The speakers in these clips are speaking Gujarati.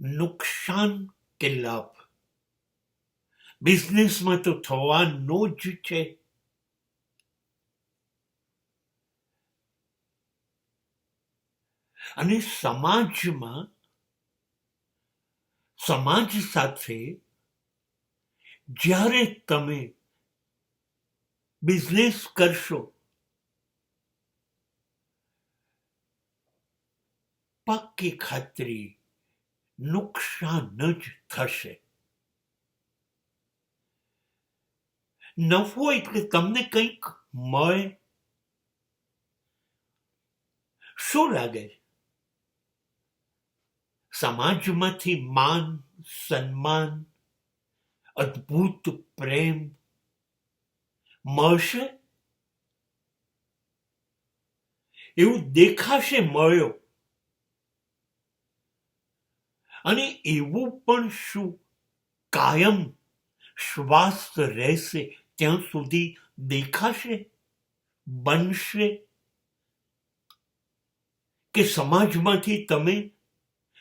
નુકસાન કે લાભ બિઝનેસમાં તો થવાનો જ છે. અને સમાજમાં સમાજ સાથે જ્યારે તમે બિઝનેસ કરશો, પાક્કી ખાતરી નુકસાન જ થશે. નફો એટલે તમને કંઈક મળે. શું લાગે? સમાજમાંથી માન, સન્માન, અદ્ભુત પ્રેમ મળશે? એવું દેખાશે મળ્યો. અને એવું પણ શું કાયમ શ્વાસ રહેશે ત્યાં સુધી દેખાશે, બનશે? કે સમાજમાંથી તમે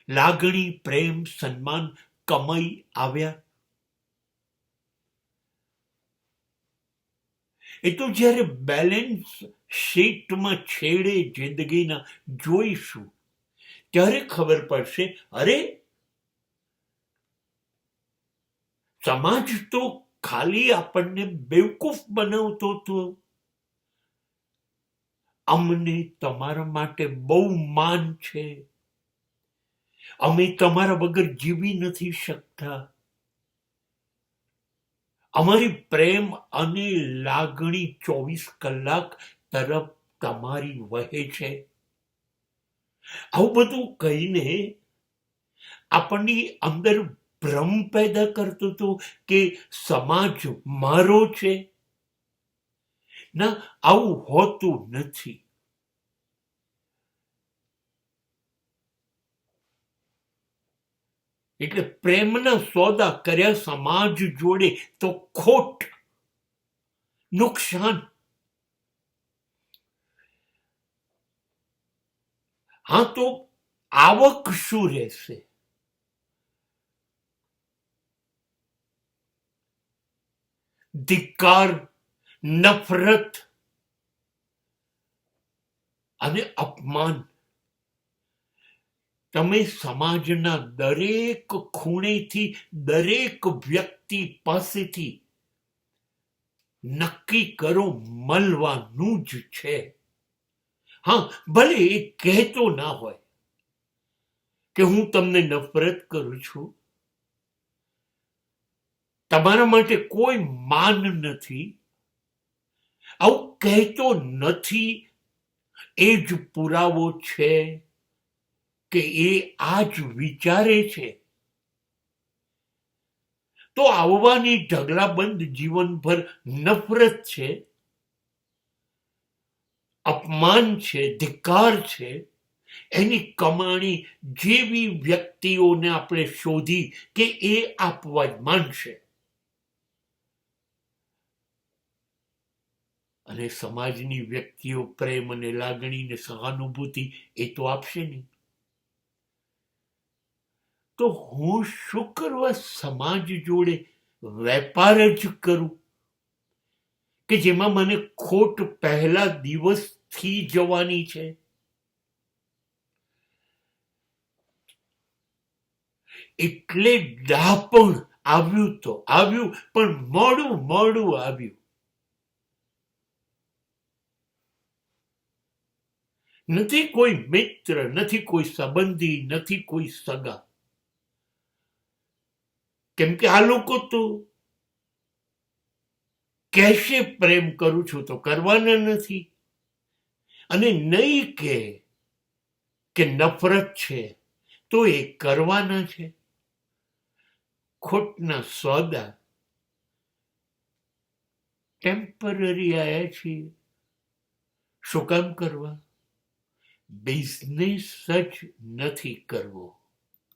લાગણી, પ્રેમ, સન્માન કમાઈ આવ્યા? એ તો જ્યારે બેલેન્સ શીટમાં છેડે જિંદગીના જોઈશું ત્યારે ખબર પડશે, અરે સમાજ તો ખાલી આપણને બેવકૂફ બનાવતો હતો. અમને તમારા માટે બહુ માન છે, અમે તમારા વગર જીવી નથી શકતા, અમારી પ્રેમ અને લાગણી 24 કલાક તરફ તમારી વહે છે. આવું બધું કહીને આપણની અંદર ભ્રમ પેદા કરતો હતો કે સમાજ મારો છે. ના, આવું હોતું નથી. એટલે પ્રેમના સોદા કર્યા સમાજ જોડે તો ખોટ, નુકસાન. હા, તો આવક શું રહેશે? ધિક્કાર, નફરત અને અપમાન. તમે સમાજના દરેક ખૂણેથી, દરેક વ્યક્તિ પાસેથી નક્કી કરો મળવાનું જ છે. હા, ભલે એ કહેતો ના હોય કે હું તમને નફરત કરું છું, તમારા માટે કોઈ માન નથી, આવું કહેતો નથી, એ જ પુરાવો છે કે એ આ જ વિચારે છે. તો આવવાની ઢગલાબંધ જીવનભર નફરત છે, અપમાન છે, ધિક્કાર છે, એની કમાણી જેવી વ્યક્તિઓને આપણે શોધી કે એ આપવા જ માંડશે. અને સમાજની વ્યક્તિઓ પ્રેમ અને લાગણી ને સહાનુભૂતિ એ તો આપશે નહીં. તો હું શું કરવા સમાજ જોડે વેપાર જ કરું કે જેમાં મને ખોટ પહેલા દિવસથી જવાની છે? એટલે ડાપણ આવ્યું તો આવ્યું, પણ મોડું આવ્યું. નથી કોઈ મિત્ર, નથી કોઈ સંબંધી, નથી કોઈ સગા. કેમ કે આ લોકો તો કહેશે પ્રેમ કરું છું તો કરવાના નથી, અને નહીં કે નફરત છે તો એ કરવાના છે. ખોટના સોદા ટેમ્પરરી આયા છીએ. શું કામ કરવા? બિઝનેસ જ નથી કરવો.